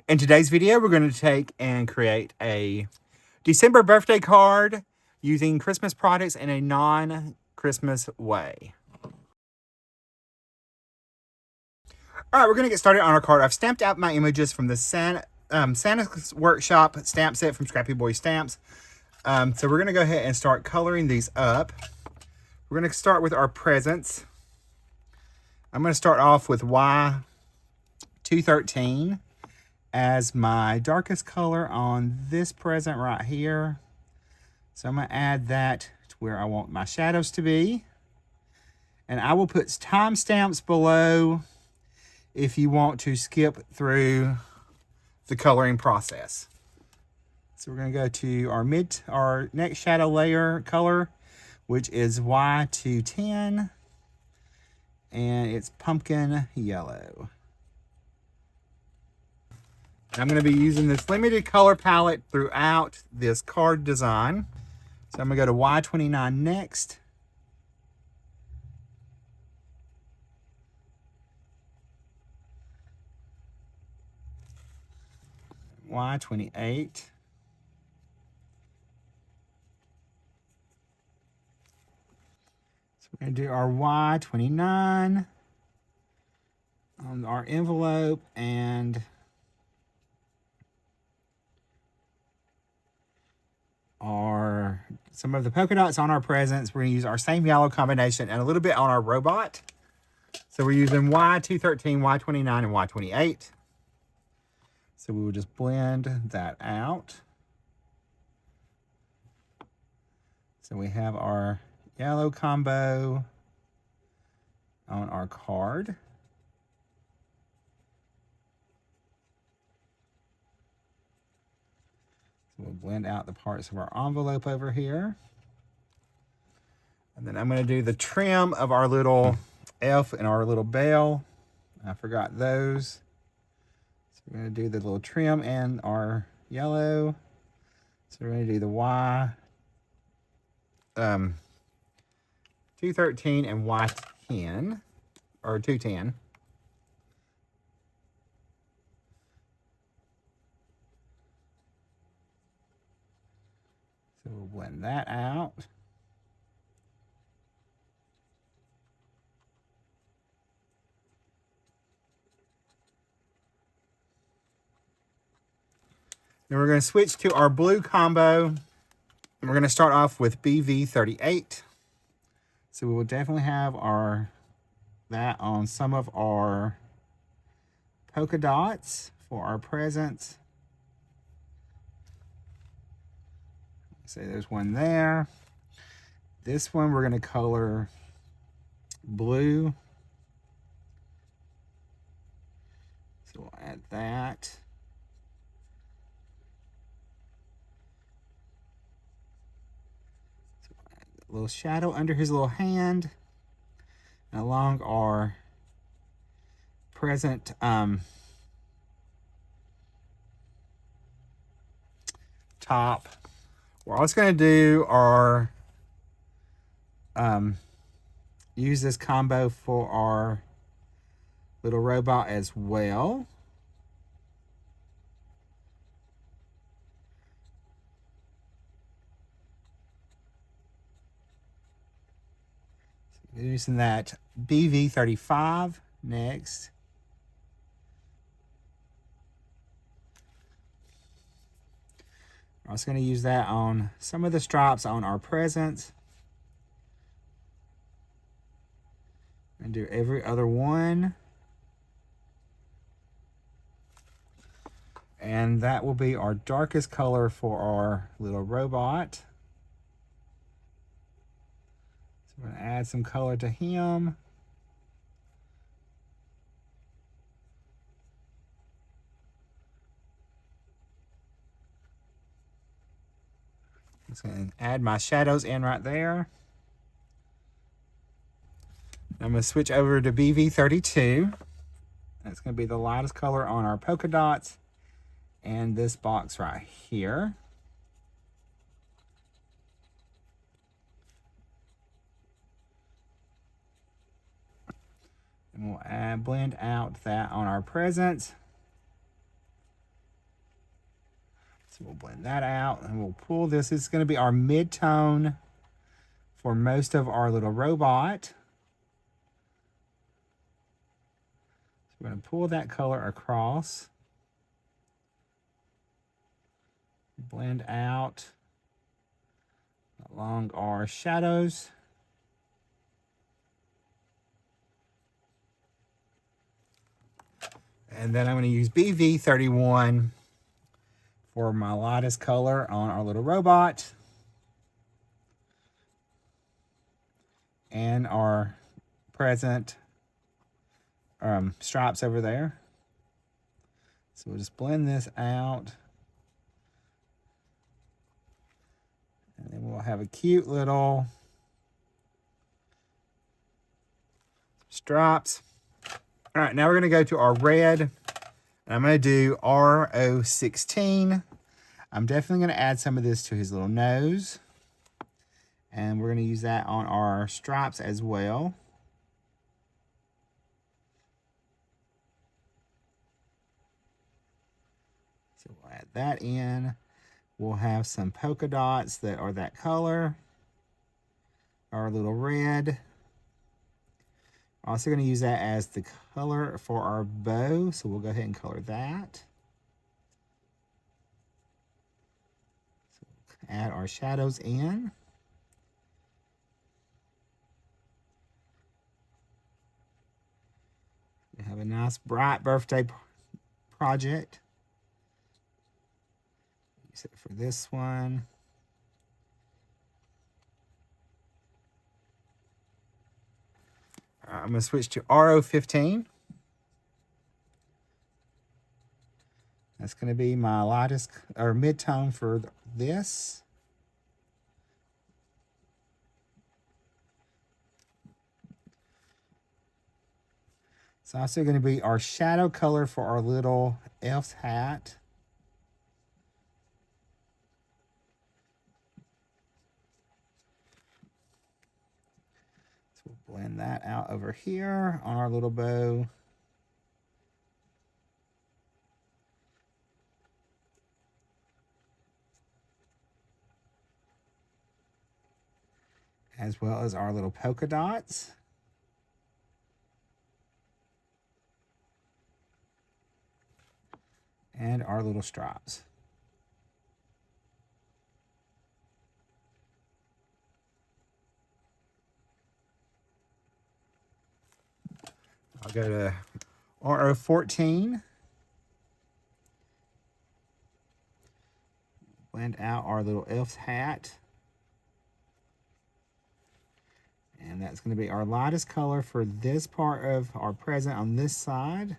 In today's video, we're going to take and create a December birthday card using Christmas products in a non-Christmas way. All right, we're going to get started on our card. I've stamped out my images from the Santa's Workshop stamp set from Scrappy Boy Stamps. So we're going to go ahead and start coloring these up. We're going to start with our presents. I'm going to start off with Y213 as my darkest color on this present right here. So I'm going to add that to where I want my shadows to be. And I will put timestamps below if you want to skip through the coloring process. So we're going to go to our next shadow layer color, which is Y210, and it's pumpkin yellow. I'm going to be using this limited color palette throughout this card design. So I'm going to go to Y29 next. Y28. So we're going to do our Y29 on our envelope and some of the polka dots on our presents. We're going to use our same yellow combination and a little bit on our robot. So we're using Y213, Y29, and Y28. So we will just blend that out. So we have our yellow combo on our card. So we'll blend out the parts of our envelope over here. And then I'm going to do the trim of our little elf and our little bell. I forgot those. So we're going to do the little trim and our yellow. So we're going to do the Y213 and Y10, or 210. So we'll blend that out. Then we're going to switch to our blue combo. And we're going to start off with BV38. So we will definitely have that on some of our polka dots for our presents. So there's one there. This one we're going to color blue. So we'll add that. So we'll add a little shadow under his little hand. And along our present top, we're also going to do our use this combo for our little robot as well. So using that BV35 next. I'm also going to use that on some of the stripes on our presents. And do every other one. And that will be our darkest color for our little robot. So we're going to add some color to him. I'm just going to add my shadows in right there. I'm going to switch over to BV32. That's going to be the lightest color on our polka dots and this box right here. And we'll blend out that on our presents. So we'll blend that out and we'll pull this. It's going to be our mid-tone for most of our little robot. So we're going to pull that color across. Blend out along our shadows. And then I'm going to use BV31 for my lightest color on our little robot. And our present stripes over there. So we'll just blend this out. And then we'll have a cute little stripes. All right, now we're gonna go to our red. And I'm gonna do RO16. I'm definitely gonna add some of this to his little nose. And we're gonna use that on our stripes as well. So we'll add that in. We'll have some polka dots that are that color. Our little red. Also going to use that as the color for our bow. So we'll go ahead and color that. So add our shadows in. We have a nice bright birthday project. Use it for this one. I'm going to switch to RO15. That's going to be my lightest or mid-tone for this. It's also going to be our shadow color for our little elf's hat. So we'll blend that out over here on our little bow. As well as our little polka dots. And our little stripes. I'll go to RO14. Blend out our little elf's hat. And that's going to be our lightest color for this part of our present on this side.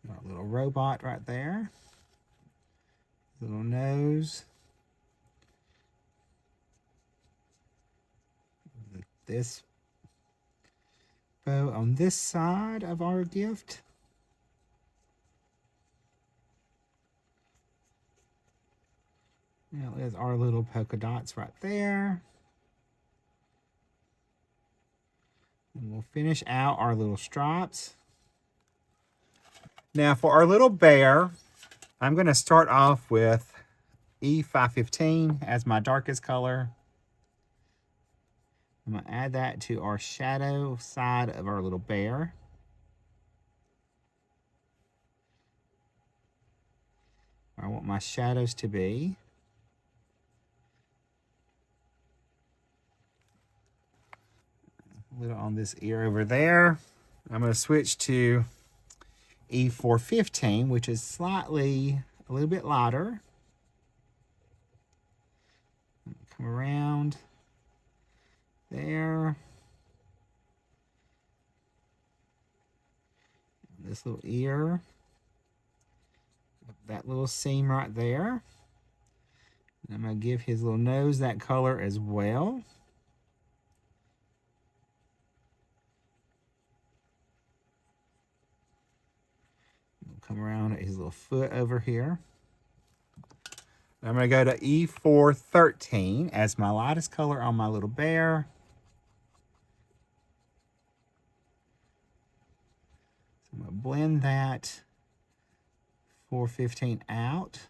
Our little robot right there. Little nose. This bow on this side of our gift. Now there's our little polka dots right there. And we'll finish out our little stripes. Now for our little bear, I'm going to start off with E515 as my darkest color. I'm going to add that to our shadow side of our little bear. Where I want my shadows to be. A little on this ear over there. I'm going to switch to E415, which is slightly a little bit lighter. Come around there. This little ear. That little seam right there. And I'm going to give his little nose that color as well. Come around at his little foot over here. I'm going to go to E413 as my lightest color on my little bear. I'm going to blend that 415 out.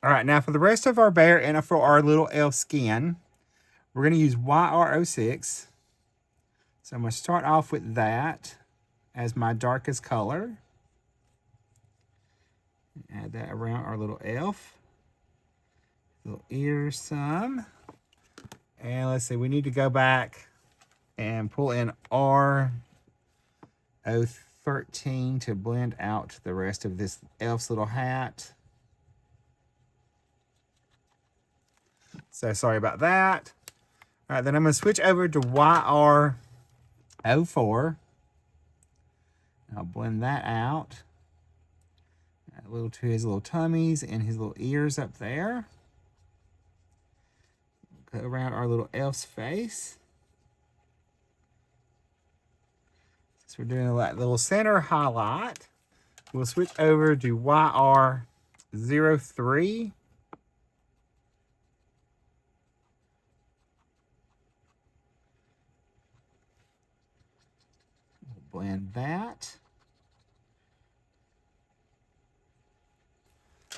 All right, now for the rest of our bear and for our little elf skin, we're going to use YR06. So I'm going to start off with that as my darkest color. Add that around our little elf. Little ears some. And let's see, we need to go back and pull in R013 to blend out the rest of this elf's little hat. So sorry about that. All right, then I'm going to switch over to YR04. I'll blend that out. Add a little to his little tummies and his little ears up there. Go around our little elf's face. Since we're doing that little center highlight, we'll switch over to YR03. Blend that.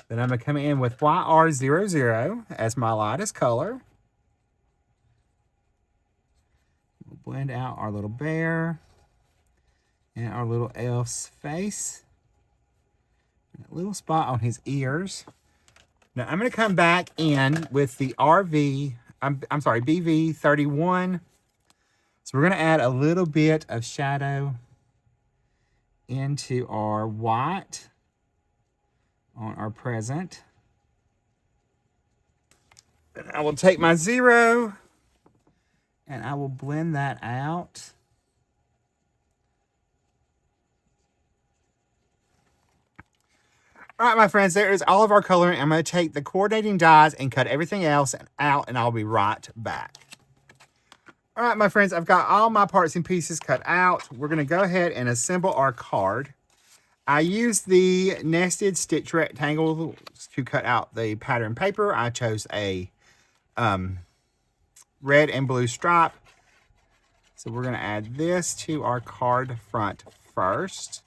Then I'm going to come in with YR00 as my lightest color. We'll blend out our little bear and our little elf's face. And a little spot on his ears. Now I'm going to come back in with the BV31. So we're going to add a little bit of shadow into our white on our present. And I will take my 0 and I will blend that out. All right, my friends, there is all of our coloring. I'm going to take the coordinating dies and cut everything else out, and I'll be right back. All right, my friends, I've got all my parts and pieces cut out. We're going to go ahead and assemble our card. I used the nested stitch rectangle to cut out the pattern paper. I chose a red and blue stripe. So we're going to add this to our card front first.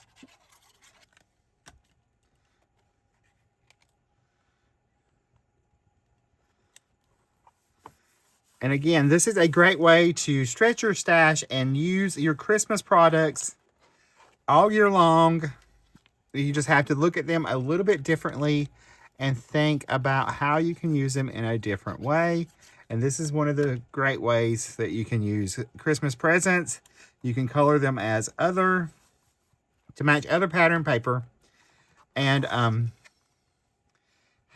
And again, this is a great way to stretch your stash and use your Christmas products all year long. You just have to look at them a little bit differently and think about how you can use them in a different way. And this is one of the great ways that you can use Christmas presents. You can color them as to match other pattern paper and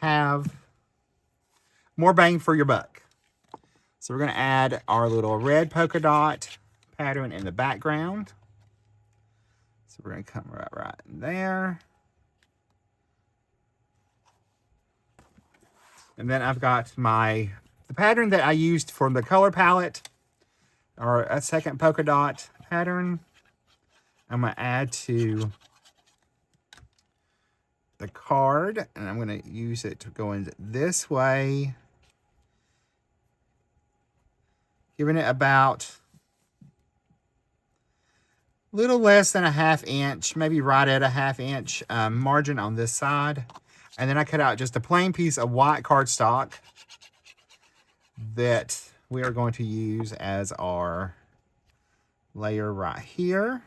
have more bang for your buck. So we're going to add our little red polka dot pattern in the background. So we're going to come right in there. And then I've got the pattern that I used for the color palette, or a second polka dot pattern. I'm going to add to the card, and I'm going to use it to go in this way, giving it about a little less than a 1/2 inch, maybe right at a 1/2 inch margin on this side. And then I cut out just a plain piece of white cardstock that we are going to use as our layer right here.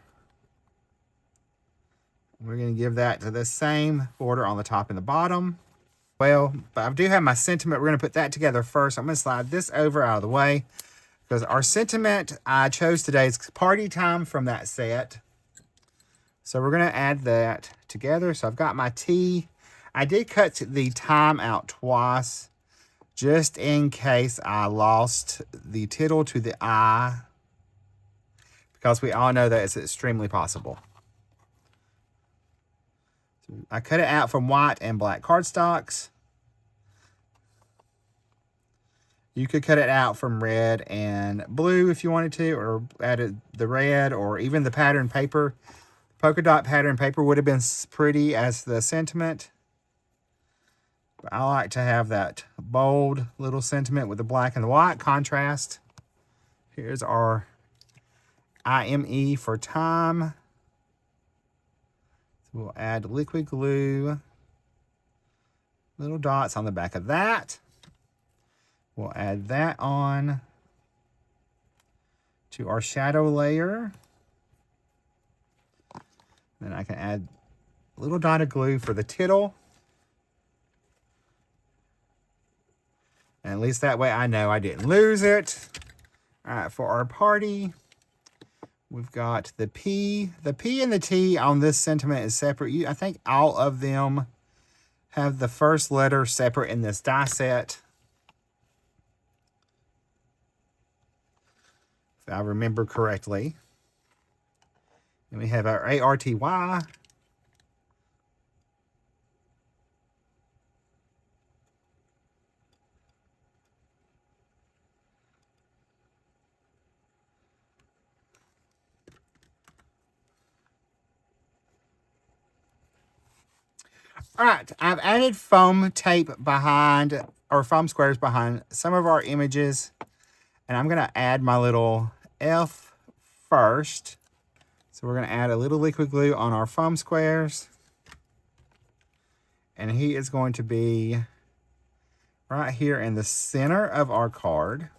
We're going to give that to the same border on the top and the bottom. Well, but I do have my sentiment. We're going to put that together first. I'm going to slide this over out of the way, because our sentiment I chose today is Party Time from that set. So we're going to add that together. So I've got my T. I did cut the time out twice, just in case I lost the tittle to the I, because we all know that it's extremely possible. So I cut it out from white and black cardstocks. You could cut it out from red and blue if you wanted to, or added the red, or even the pattern paper. Polka dot pattern paper would have been pretty as the sentiment. I like to have that bold little sentiment with the black and the white contrast. Here's our IME for time. So we'll add liquid glue, little dots on the back of that. We'll add that on to our shadow layer. Then I can add a little dot of glue for the tittle. And at least that way I know I didn't lose it. All right, for our party, we've got the P. The P and the T on this sentiment is separate. I think all of them have the first letter separate in this die set, if I remember correctly. And we have our ARTY. All right, I've added foam tape behind, or foam squares behind some of our images. And I'm gonna add my little F first. So we're gonna add a little liquid glue on our foam squares. And he is going to be right here in the center of our card.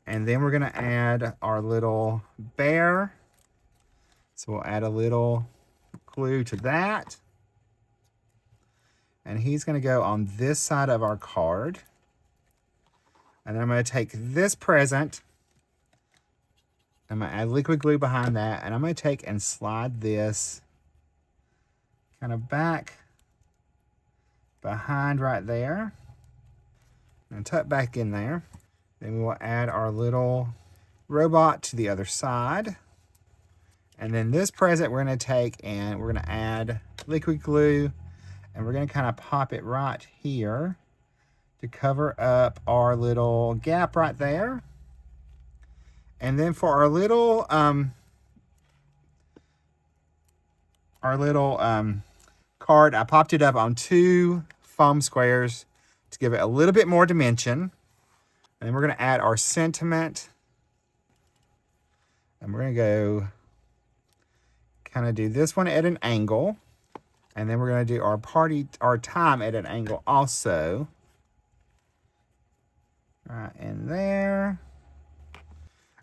And then we're gonna add our little bear. So we'll add a little glue to that. And he's gonna go on this side of our card. And then I'm gonna take this present, I'm gonna add liquid glue behind that, and I'm gonna take and slide this kind of back behind right there. And tuck back in there. Then we will add our little robot to the other side. And then this present we're gonna take and we're gonna add liquid glue, and we're gonna kind of pop it right here to cover up our little gap right there. And then for our little card, I popped it up on 2 foam squares to give it a little bit more dimension. And then we're gonna add our sentiment. And we're gonna go kind of do this one at an angle. And then we're gonna do our time at an angle also. Right in there.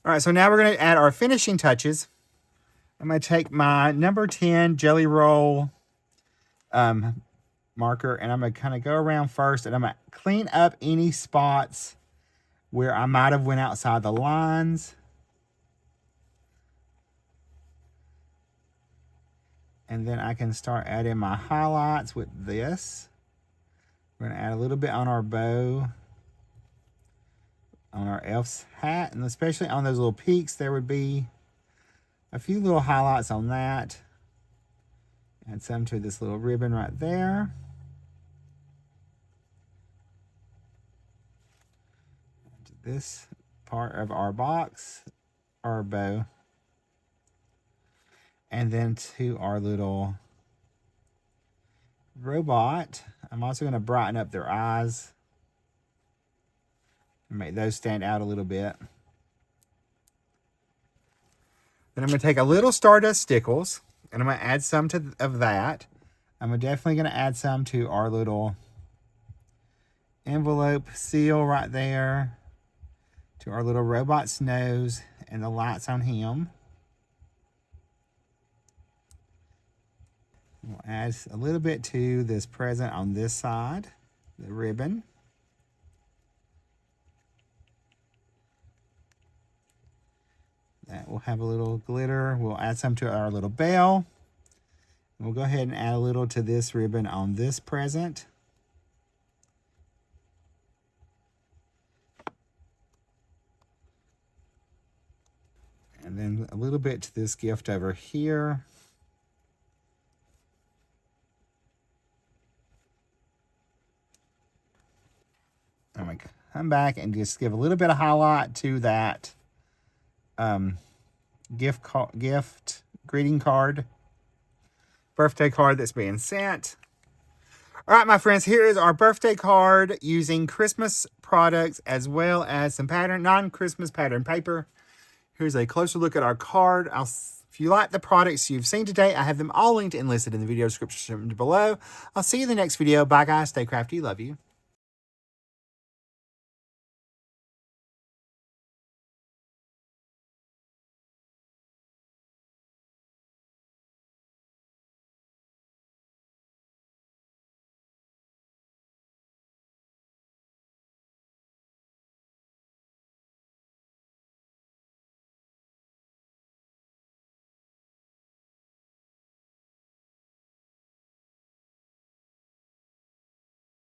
All right, so now we're gonna add our finishing touches. I'm gonna take my number 10 Jelly Roll marker, and I'm gonna kind of go around first, and I'm gonna clean up any spots where I might have went outside the lines. And then I can start adding my highlights with this. We're gonna add a little bit on our bow, on our elf's hat, and especially on those little peaks, there would be a few little highlights on that. Add some to this little ribbon right there. To this part of our box, our bow. And then to our little robot, I'm also going to brighten up their eyes and make those stand out a little bit. Then I'm going to take a little Stardust Stickles, and I'm going to add some of that. I'm definitely going to add some to our little envelope seal right there, to our little robot's nose and the lights on him. We'll add a little bit to this present on this side, the ribbon. That will have a little glitter. We'll add some to our little bell. We'll go ahead and add a little to this ribbon on this present. And then a little bit to this gift over here. I'm going to come back and just give a little bit of highlight to that gift greeting card, birthday card that's being sent. All right, my friends, here is our birthday card using Christmas products as well as some non-Christmas pattern paper. Here's a closer look at our card. If you like the products you've seen today, I have them all linked and listed in the video description below. I'll see you in the next video. Bye, guys. Stay crafty. Love you.